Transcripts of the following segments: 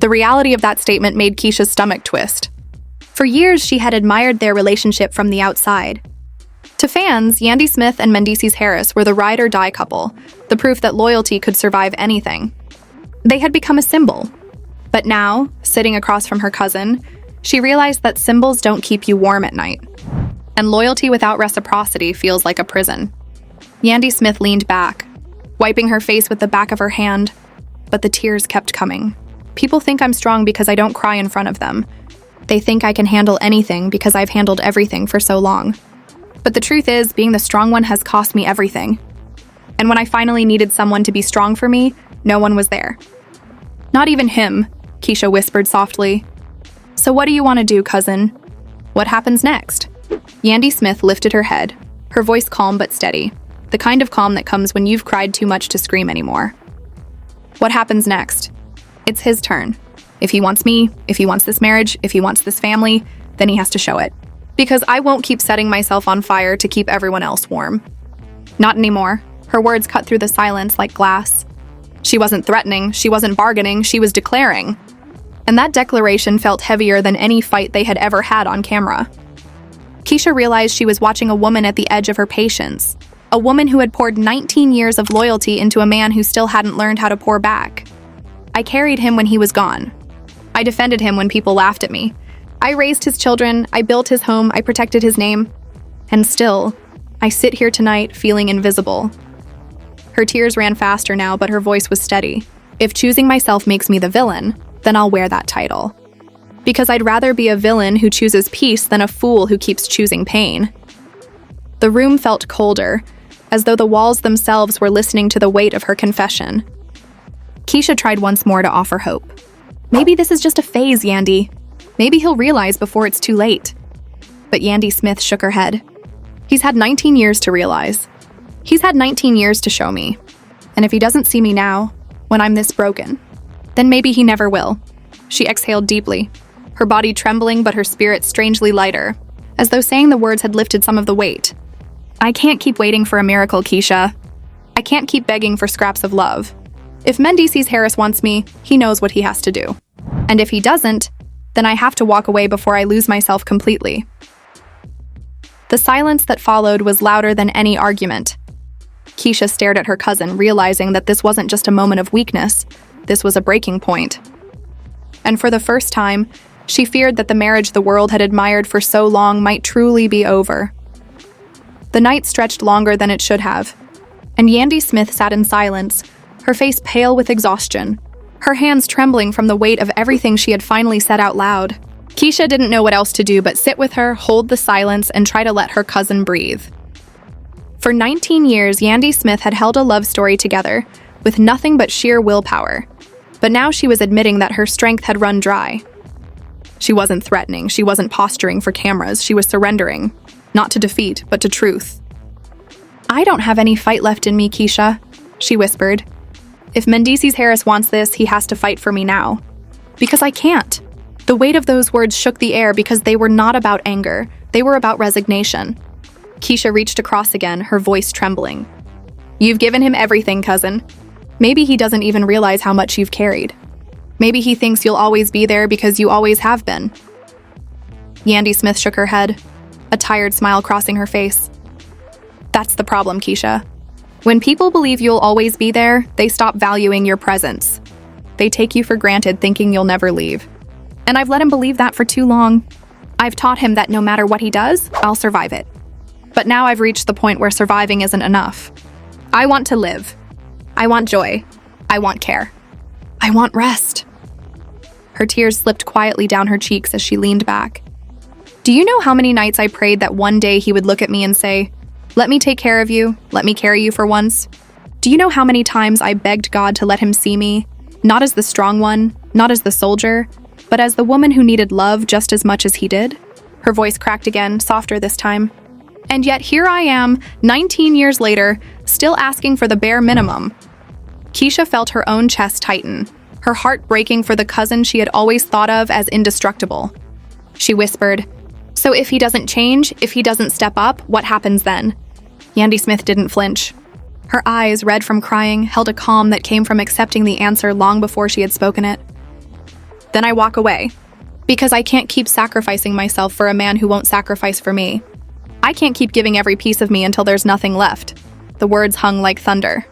The reality of that statement made Keisha's stomach twist. For years, she had admired their relationship from the outside. To fans, Yandy Smith and Mendeecees Harris were the ride-or-die couple, the proof that loyalty could survive anything. They had become a symbol. But now, sitting across from her cousin, she realized that symbols don't keep you warm at night. And loyalty without reciprocity feels like a prison. Yandy Smith leaned back, wiping her face with the back of her hand, but the tears kept coming. People think I'm strong because I don't cry in front of them. They think I can handle anything because I've handled everything for so long. But the truth is, being the strong one has cost me everything. And when I finally needed someone to be strong for me, no one was there. Not even him, Keisha whispered softly. So what do you want to do, cousin? What happens next? Yandy Smith lifted her head, her voice calm but steady, the kind of calm that comes when you've cried too much to scream anymore. What happens next? It's his turn. If he wants me, if he wants this marriage, if he wants this family, then he has to show it. Because I won't keep setting myself on fire to keep everyone else warm. Not anymore. Her words cut through the silence like glass. She wasn't threatening, she wasn't bargaining, she was declaring. And that declaration felt heavier than any fight they had ever had on camera. Keisha realized she was watching a woman at the edge of her patience, a woman who had poured 19 years of loyalty into a man who still hadn't learned how to pour back. I carried him when he was gone. I defended him when people laughed at me. I raised his children, I built his home, I protected his name. And still, I sit here tonight feeling invisible. Her tears ran faster now, but her voice was steady. If choosing myself makes me the villain, then I'll wear that title. Because I'd rather be a villain who chooses peace than a fool who keeps choosing pain. The room felt colder, as though the walls themselves were listening to the weight of her confession. Keisha tried once more to offer hope. Maybe this is just a phase, Yandy. Maybe he'll realize before it's too late. But Yandy Smith shook her head. He's had 19 years to realize. He's had 19 years to show me. And if he doesn't see me now, when I'm this broken, then maybe he never will. She exhaled deeply, her body trembling but her spirit strangely lighter, as though saying the words had lifted some of the weight. I can't keep waiting for a miracle, Keisha. I can't keep begging for scraps of love. If Mendeecees Harris wants me, he knows what he has to do. And if he doesn't, then I have to walk away before I lose myself completely. The silence that followed was louder than any argument. Keisha stared at her cousin, realizing that this wasn't just a moment of weakness, this was a breaking point. And for the first time, she feared that the marriage the world had admired for so long might truly be over. The night stretched longer than it should have, and Yandy Smith sat in silence, her face pale with exhaustion, her hands trembling from the weight of everything she had finally said out loud. Keisha didn't know what else to do but sit with her, hold the silence, and try to let her cousin breathe. For 19 years, Yandy Smith had held a love story together, with nothing but sheer willpower. But now she was admitting that her strength had run dry. She wasn't threatening, she wasn't posturing for cameras, she was surrendering. Not to defeat, but to truth. I don't have any fight left in me, Keisha, she whispered. If Mendeecees Harris wants this, he has to fight for me now. Because I can't. The weight of those words shook the air because they were not about anger, they were about resignation. Keisha reached across again, her voice trembling. You've given him everything, cousin. Maybe he doesn't even realize how much you've carried. Maybe he thinks you'll always be there because you always have been. Yandy Smith shook her head, a tired smile crossing her face. That's the problem, Keisha. When people believe you'll always be there, they stop valuing your presence. They take you for granted, thinking you'll never leave. And I've let him believe that for too long. I've taught him that no matter what he does, I'll survive it. But now I've reached the point where surviving isn't enough. I want to live. I want joy. I want care. I want rest. Her tears slipped quietly down her cheeks as she leaned back. Do you know how many nights I prayed that one day he would look at me and say, "Let me take care of you, let me carry you for once"? Do you know how many times I begged God to let him see me, not as the strong one, not as the soldier, but as the woman who needed love just as much as he did? Her voice cracked again, softer this time. And yet here I am, 19 years later, still asking for the bare minimum. Keisha felt her own chest tighten, her heart breaking for the cousin she had always thought of as indestructible. She whispered, "So if he doesn't change, if he doesn't step up, what happens then?" Yandy Smith didn't flinch. Her eyes, red from crying, held a calm that came from accepting the answer long before she had spoken it. Then I walk away. Because I can't keep sacrificing myself for a man who won't sacrifice for me. I can't keep giving every piece of me until there's nothing left. The words hung like thunder.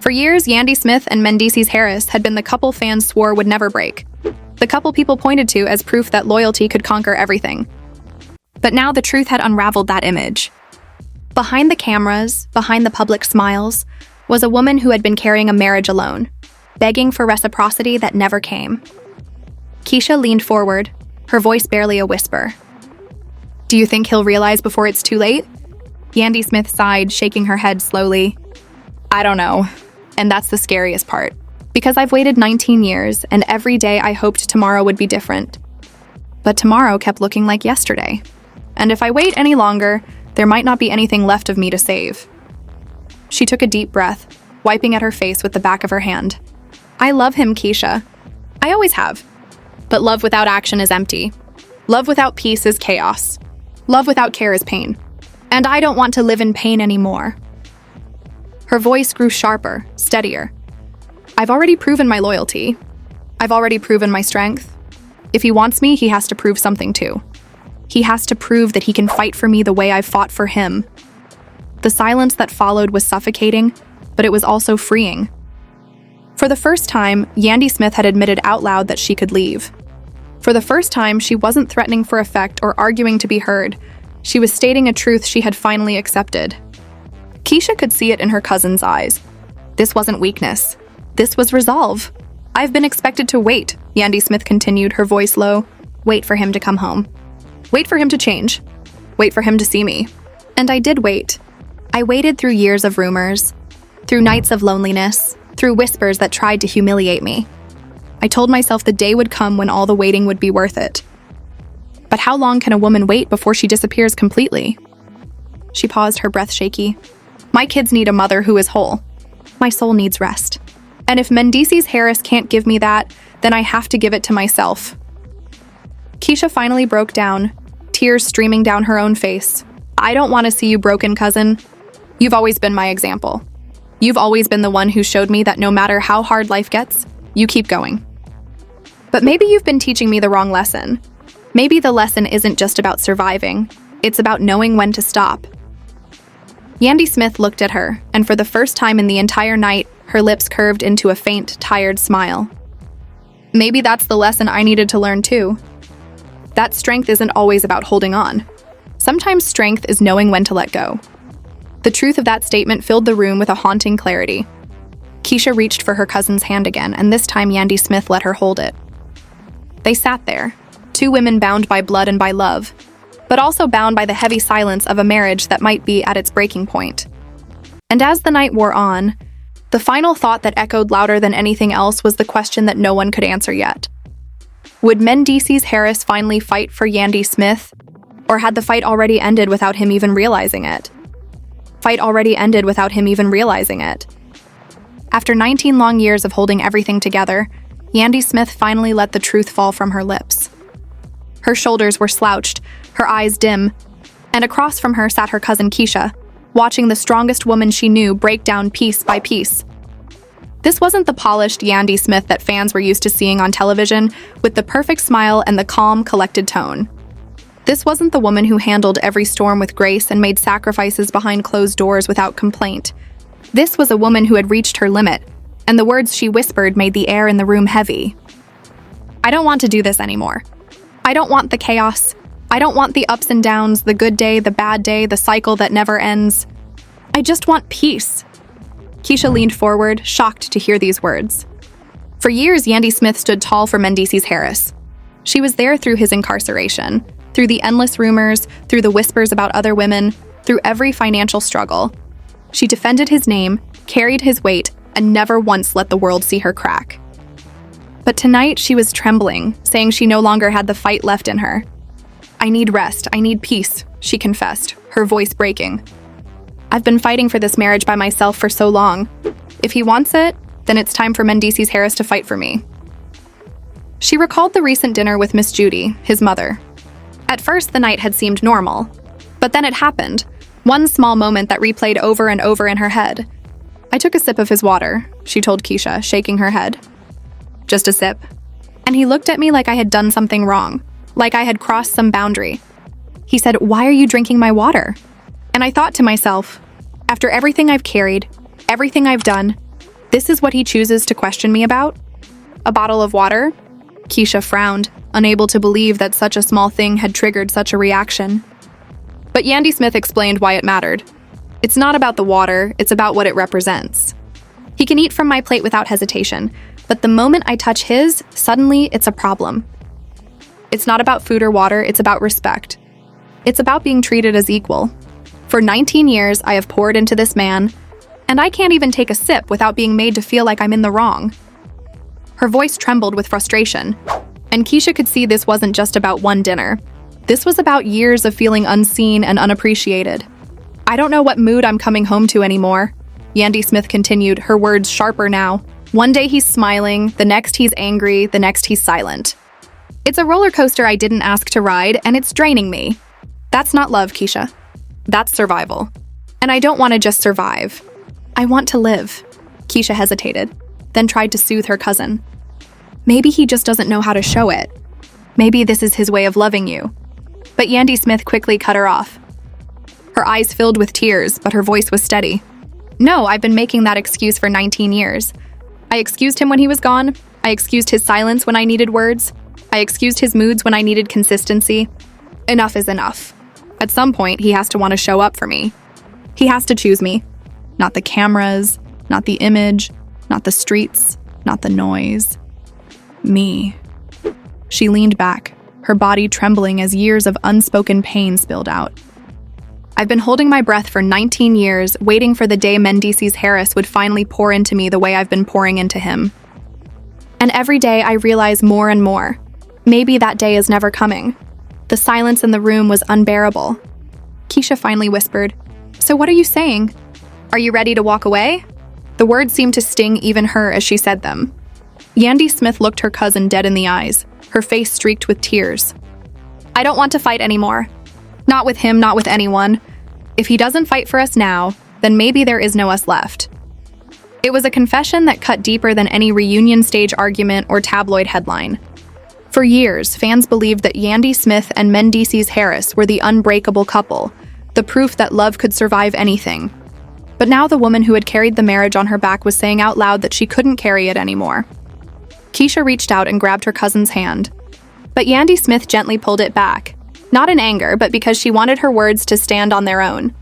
For years, Yandy Smith and Mendeecees Harris had been the couple fans swore would never break. The couple people pointed to as proof that loyalty could conquer everything. But now the truth had unraveled that image. Behind the cameras, behind the public smiles, was a woman who had been carrying a marriage alone, begging for reciprocity that never came. Keisha leaned forward, her voice barely a whisper. "Do you think he'll realize before it's too late?" Yandy Smith sighed, shaking her head slowly. "I don't know. And that's the scariest part. Because I've waited 19 years, and every day I hoped tomorrow would be different. But tomorrow kept looking like yesterday. And if I wait any longer, there might not be anything left of me to save." She took a deep breath, wiping at her face with the back of her hand. "I love him, Keisha. I always have. But love without action is empty. Love without peace is chaos. Love without care is pain. And I don't want to live in pain anymore." Her voice grew sharper, steadier. "I've already proven my loyalty. I've already proven my strength. If he wants me, he has to prove something too. He has to prove that he can fight for me the way I've fought for him." The silence that followed was suffocating, but it was also freeing. For the first time, Yandy Smith had admitted out loud that she could leave. For the first time, she wasn't threatening for effect or arguing to be heard. She was stating a truth she had finally accepted. Keisha could see it in her cousin's eyes. This wasn't weakness. This was resolve. "I've been expected to wait," Yandy Smith continued, her voice low. "Wait for him to come home. Wait for him to change. Wait for him to see me." And I did wait. I waited through years of rumors, through nights of loneliness, through whispers that tried to humiliate me. I told myself the day would come when all the waiting would be worth it. But how long can a woman wait before she disappears completely? She paused, her breath shaky. "My kids need a mother who is whole. My soul needs rest. And if Mendeecees Harris can't give me that, then I have to give it to myself." Keisha finally broke down, tears streaming down her own face. "I don't want to see you broken, cousin. You've always been my example. You've always been the one who showed me that no matter how hard life gets, you keep going. But maybe you've been teaching me the wrong lesson. Maybe the lesson isn't just about surviving. It's about knowing when to stop." Yandy Smith looked at her, and for the first time in the entire night, her lips curved into a faint, tired smile. "Maybe that's the lesson I needed to learn too. That strength isn't always about holding on. Sometimes strength is knowing when to let go." The truth of that statement filled the room with a haunting clarity. Keisha reached for her cousin's hand again, and this time Yandy Smith let her hold it. They sat there, two women bound by blood and by love, but also bound by the heavy silence of a marriage that might be at its breaking point. And as the night wore on, the final thought that echoed louder than anything else was the question that no one could answer yet. Would Mendeecees Harris finally fight for Yandy Smith, or had the fight already ended without him even realizing it? After 19 long years of holding everything together, Yandy Smith finally let the truth fall from her lips. Her shoulders were slouched, her eyes dim, and across from her sat her cousin Keisha, watching the strongest woman she knew break down piece by piece. This wasn't the polished Yandy Smith that fans were used to seeing on television, with the perfect smile and the calm, collected tone. This wasn't the woman who handled every storm with grace and made sacrifices behind closed doors without complaint. This was a woman who had reached her limit, and the words she whispered made the air in the room heavy. "I don't want to do this anymore. I don't want the chaos. I don't want the ups and downs, the good day, the bad day, the cycle that never ends. I just want peace." Keisha leaned forward, shocked to hear these words. For years, Yandy Smith stood tall for Mendeecees Harris. She was there through his incarceration, through the endless rumors, through the whispers about other women, through every financial struggle. She defended his name, carried his weight, and never once let the world see her crack. But tonight, she was trembling, saying she no longer had the fight left in her. "I need rest, I need peace," she confessed, her voice breaking. "I've been fighting for this marriage by myself for so long. If he wants it, then it's time for Mendeecees Harris to fight for me." She recalled the recent dinner with Miss Judy, his mother. At first, the night had seemed normal, but then it happened, one small moment that replayed over and over in her head. "I took a sip of his water," she told Keisha, shaking her head. "Just a sip. And he looked at me like I had done something wrong, like I had crossed some boundary. He said, "Why are you drinking my water?" And I thought to myself, after everything I've carried, everything I've done, this is what he chooses to question me about? A bottle of water? Keisha frowned, unable to believe that such a small thing had triggered such a reaction. But Yandy Smith explained why it mattered. It's not about the water, it's about what it represents. He can eat from my plate without hesitation, but the moment I touch his, suddenly it's a problem. It's not about food or water, it's about respect. It's about being treated as equal. For 19 years, I have poured into this man, and I can't even take a sip without being made to feel like I'm in the wrong. Her voice trembled with frustration, and Keisha could see this wasn't just about one dinner. This was about years of feeling unseen and unappreciated. I don't know what mood I'm coming home to anymore, Yandy Smith continued, her words sharper now. One day he's smiling, the next he's angry, the next he's silent. It's a roller coaster I didn't ask to ride, and it's draining me. That's not love, Keisha. That's survival. And I don't want to just survive. I want to live. Keisha hesitated, then tried to soothe her cousin. Maybe he just doesn't know how to show it. Maybe this is his way of loving you. But Yandy Smith quickly cut her off. Her eyes filled with tears, but her voice was steady. No, I've been making that excuse for 19 years. I excused him when he was gone. I excused his silence when I needed words. I excused his moods when I needed consistency. Enough is enough. At some point, he has to want to show up for me. He has to choose me. Not the cameras, not the image, not the streets, not the noise. Me. She leaned back, her body trembling as years of unspoken pain spilled out. I've been holding my breath for 19 years, waiting for the day Mendeecees Harris would finally pour into me the way I've been pouring into him. And every day I realize more and more. Maybe that day is never coming. The silence in the room was unbearable. Keisha finally whispered, "So what are you saying? Are you ready to walk away?" The words seemed to sting even her as she said them. Yandy Smith looked her cousin dead in the eyes, her face streaked with tears. "I don't want to fight anymore. Not with him, not with anyone. If he doesn't fight for us now, then maybe there is no us left." It was a confession that cut deeper than any reunion stage argument or tabloid headline. For years, fans believed that Yandy Smith and Mendeecees Harris were the unbreakable couple, the proof that love could survive anything. But now the woman who had carried the marriage on her back was saying out loud that she couldn't carry it anymore. Keisha reached out and grabbed her cousin's hand. But Yandy Smith gently pulled it back, not in anger, but because she wanted her words to stand on their own.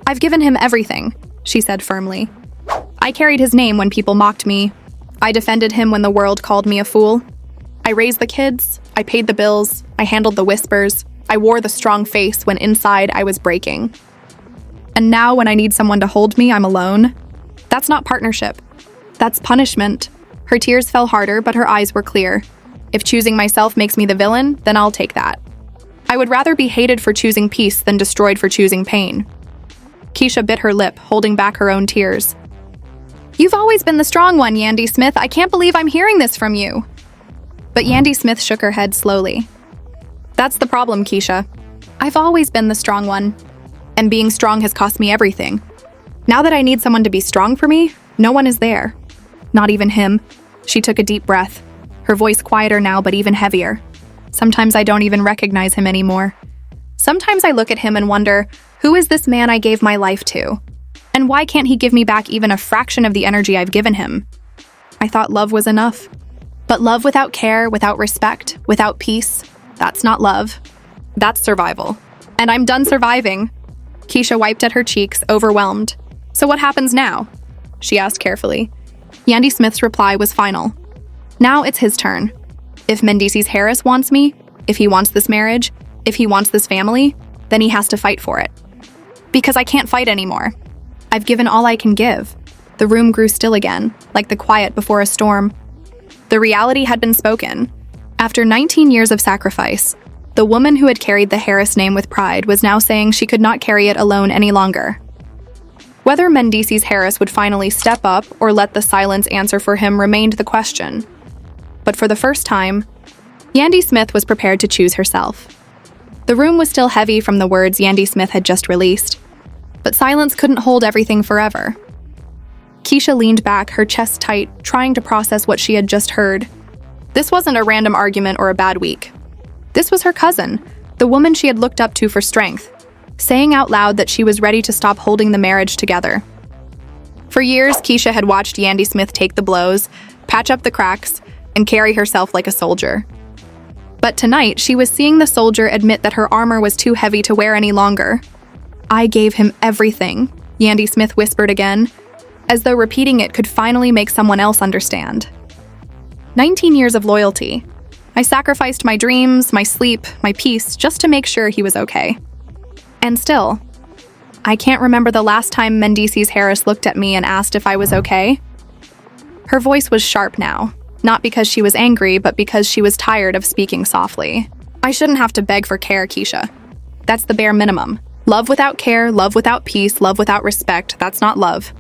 "I've given him everything," she said firmly. "I carried his name when people mocked me. I defended him when the world called me a fool. I raised the kids, I paid the bills, I handled the whispers, I wore the strong face when inside I was breaking. And now when I need someone to hold me, I'm alone. That's not partnership. That's punishment." Her tears fell harder, but her eyes were clear. "If choosing myself makes me the villain, then I'll take that. I would rather be hated for choosing peace than destroyed for choosing pain." Keisha bit her lip, holding back her own tears. "You've always been the strong one, Yandy Smith. I can't believe I'm hearing this from you." But Yandy Smith shook her head slowly. "That's the problem, Keisha. I've always been the strong one. And being strong has cost me everything. Now that I need someone to be strong for me, no one is there. Not even him." She took a deep breath, her voice quieter now but even heavier. "Sometimes I don't even recognize him anymore. Sometimes I look at him and wonder, who is this man I gave my life to? And why can't he give me back even a fraction of the energy I've given him? I thought love was enough. But love without care, without respect, without peace, that's not love. That's survival. And I'm done surviving." Keisha wiped at her cheeks, overwhelmed. "So what happens now?" she asked carefully. Yandy Smith's reply was final. Now it's his turn. If Mendeecees Harris wants me, if he wants this marriage, if he wants this family, then he has to fight for it. Because I can't fight anymore. I've given all I can give. The room grew still again, like the quiet before a storm. The reality had been spoken. After 19 years of sacrifice, the woman who had carried the Harris name with pride was now saying she could not carry it alone any longer. Whether Mendeecees Harris would finally step up or let the silence answer for him remained the question. But for the first time, Yandy Smith was prepared to choose herself. The room was still heavy from the words Yandy Smith had just released, but silence couldn't hold everything forever. Keisha leaned back, her chest tight, trying to process what she had just heard. This wasn't a random argument or a bad week. This was her cousin, the woman she had looked up to for strength, saying out loud that she was ready to stop holding the marriage together. For years, Keisha had watched Yandy Smith take the blows, patch up the cracks, and carry herself like a soldier. But tonight, she was seeing the soldier admit that her armor was too heavy to wear any longer. "I gave him everything," Yandy Smith whispered again, as though repeating it could finally make someone else understand. 19 years of loyalty. I sacrificed my dreams, my sleep, my peace, just to make sure he was okay. And still, I can't remember the last time Mendeecees Harris looked at me and asked if I was okay. Her voice was sharp now, not because she was angry, but because she was tired of speaking softly. "I shouldn't have to beg for care, Keisha. That's the bare minimum. Love without care, love without peace, love without respect, that's not love.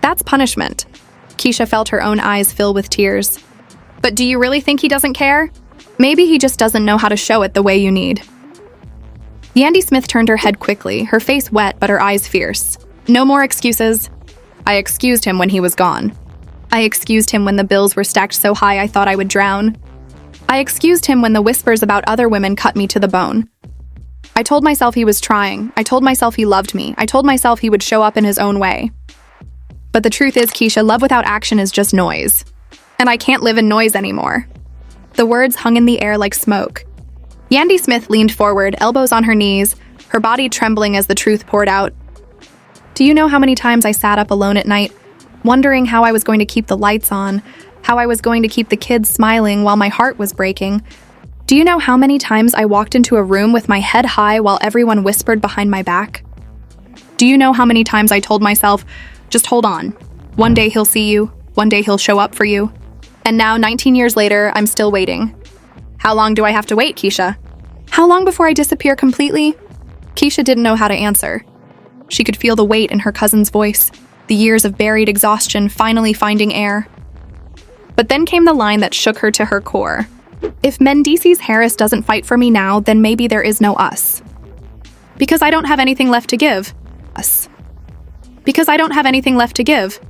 That's punishment." Keisha felt her own eyes fill with tears. "But do you really think he doesn't care? Maybe he just doesn't know how to show it the way you need." Yandy Smith turned her head quickly, her face wet but her eyes fierce. "No more excuses. I excused him when he was gone. I excused him when the bills were stacked so high I thought I would drown. I excused him when the whispers about other women cut me to the bone. I told myself he was trying. I told myself he loved me. I told myself he would show up in his own way. But the truth is, Keisha, love without action is just noise. And I can't live in noise anymore." The words hung in the air like smoke. Yandy Smith leaned forward, elbows on her knees, her body trembling as the truth poured out. "Do you know how many times I sat up alone at night, wondering how I was going to keep the lights on, how I was going to keep the kids smiling while my heart was breaking? Do you know how many times I walked into a room with my head high while everyone whispered behind my back? Do you know how many times I told myself, just hold on. One day he'll see you, one day he'll show up for you. And now, 19 years later, I'm still waiting. How long do I have to wait, Keisha? How long before I disappear completely?" Keisha didn't know how to answer. She could feel the weight in her cousin's voice, the years of buried exhaustion finally finding air. But then came the line that shook her to her core. "If Mendeecees Harris doesn't fight for me now, then maybe there is no us. Because I don't have anything left to give. Us. Because I don't have anything left to give."